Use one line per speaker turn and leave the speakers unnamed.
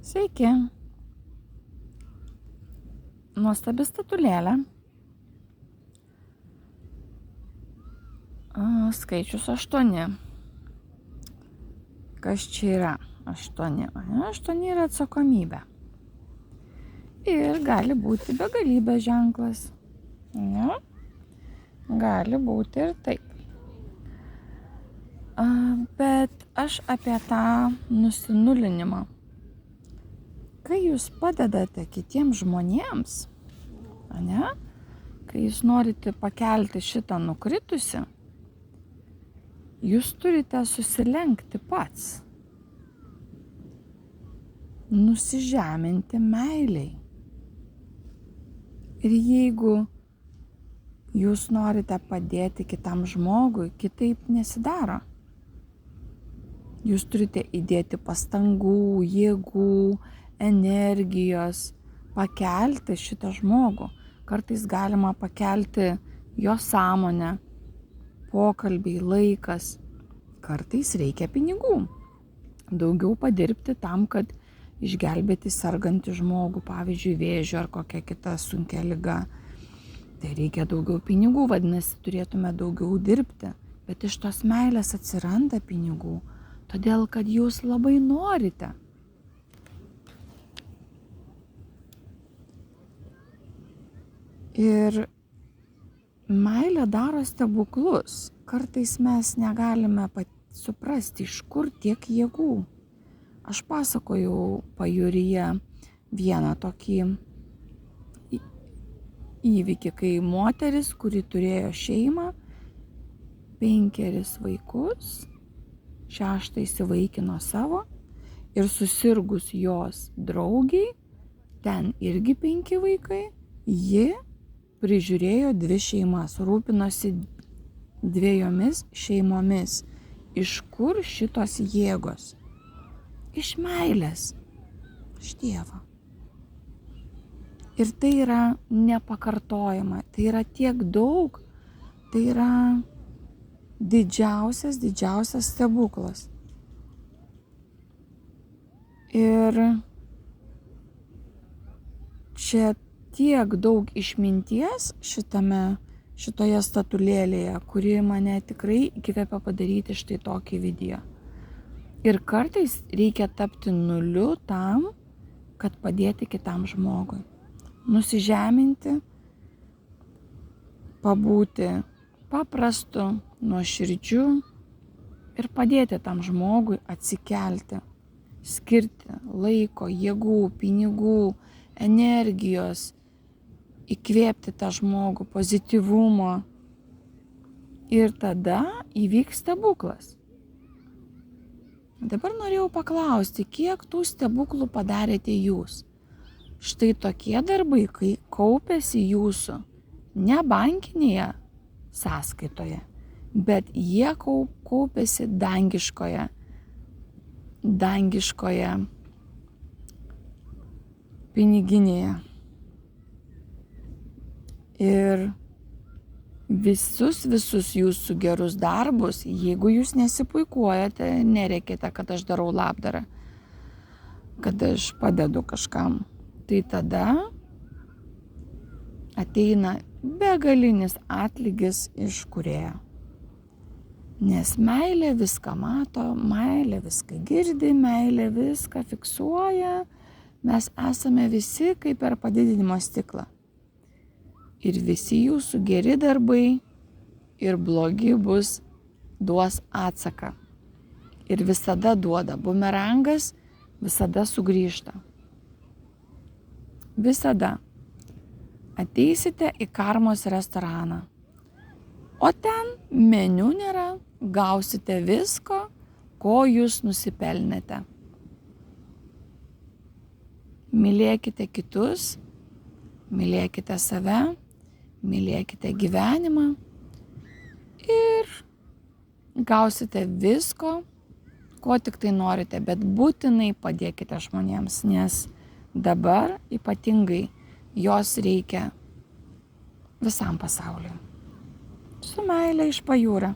Sveiki. Nuostabi statulėlė. Skaičius 8. Kas čia yra 8? 8 yra atsakomybė. Ir gali būti begalybės ženklas. Ne? Gali būti ir taip. Bet aš apie tą nusinulinimą. Kai jūs padedate kitiems žmonėms, ne? Kai jūs norite pakelti šitą nukritusi, jūs turite susilenkti pats. Nusižeminti meiliai. Ir jeigu jūs norite padėti kitam žmogui, kitaip nesidaro. Jūs turite įdėti pastangų, jėgų, energijos, pakelti šitą žmogų. Kartais galima pakelti jo sąmonę, pokalbiai, laikas. Kartais reikia pinigų. Daugiau padirbti tam, kad išgelbėti sergantį žmogų, pavyzdžiui, vėžiu ar kokia kita sunkia liga. Tai reikia daugiau pinigų, vadinasi, turėtume daugiau dirbti. Bet iš tos meilės atsiranda pinigų, todėl kad jūs labai norite. Ir meilė daro stebuklus. Kartais mes negalime suprasti, iš kur tiek jėgų. Aš pasakojau pajūryje vieną tokį įvykį, kai moteris, kuri turėjo šeimą, 5 vaikus, 6 įsivaikino savo ir susirgus jos draugiai, ten irgi 5 vaikai, ji prižiūrėjo 2 šeimas, rūpinosi 2 šeimomis. Iš kur šitos jėgos? Iš meilės, iš Dievo. Ir tai yra nepakartojama, tai yra tiek daug, tai yra didžiausias stebuklas. Ir čia tiek daug išminties šitoje statulėlėje, kuri mane tikrai įkvepia padaryti štai tokį video. Ir kartais reikia tapti nuliu tam, kad padėti kitam žmogui. Nusižeminti, pabūti paprastu, nuoširdžiu ir padėti tam žmogui atsikelti, skirti laiko, jėgų, pinigų, energijos, įkvėpti tą žmogų, pozityvumo. Ir tada įvyks stebuklas. Dabar norėjau paklausti, kiek tų stebuklų padarėte jūs? Štai tokie darbai, kai kaupiasi jūsų ne bankinėje sąskaitoje, bet jie kaupiasi dangiškoje piniginėje. Ir visus jūsų gerus darbus, jeigu jūs nesipuikuojate, nereikite, kad aš darau labdarą, kad aš padedu kažkam, tai tada ateina begalinis atlygis iš Kūrėjo. Nes meilė viską mato, meilė viską girdi, meilė viską fiksuoja. Mes esame visi kaip per padidinimo stiklą. Ir visi jūsų geri darbai ir blogi duos atsaką. Ir visada duoda. Bumerangas visada sugrįžta. Visada. Ateisite į karmos restoraną. O ten meniu nėra. Gausite visko, ko jūs nusipelnėte. Mylėkite kitus, mylėkite save, mylėkite gyvenimą ir gausite visko, ko tik tai norite, bet būtinai padėkite žmonėms, nes dabar ypatingai jos reikia visam pasauliui. Su meile iš Pajūrio.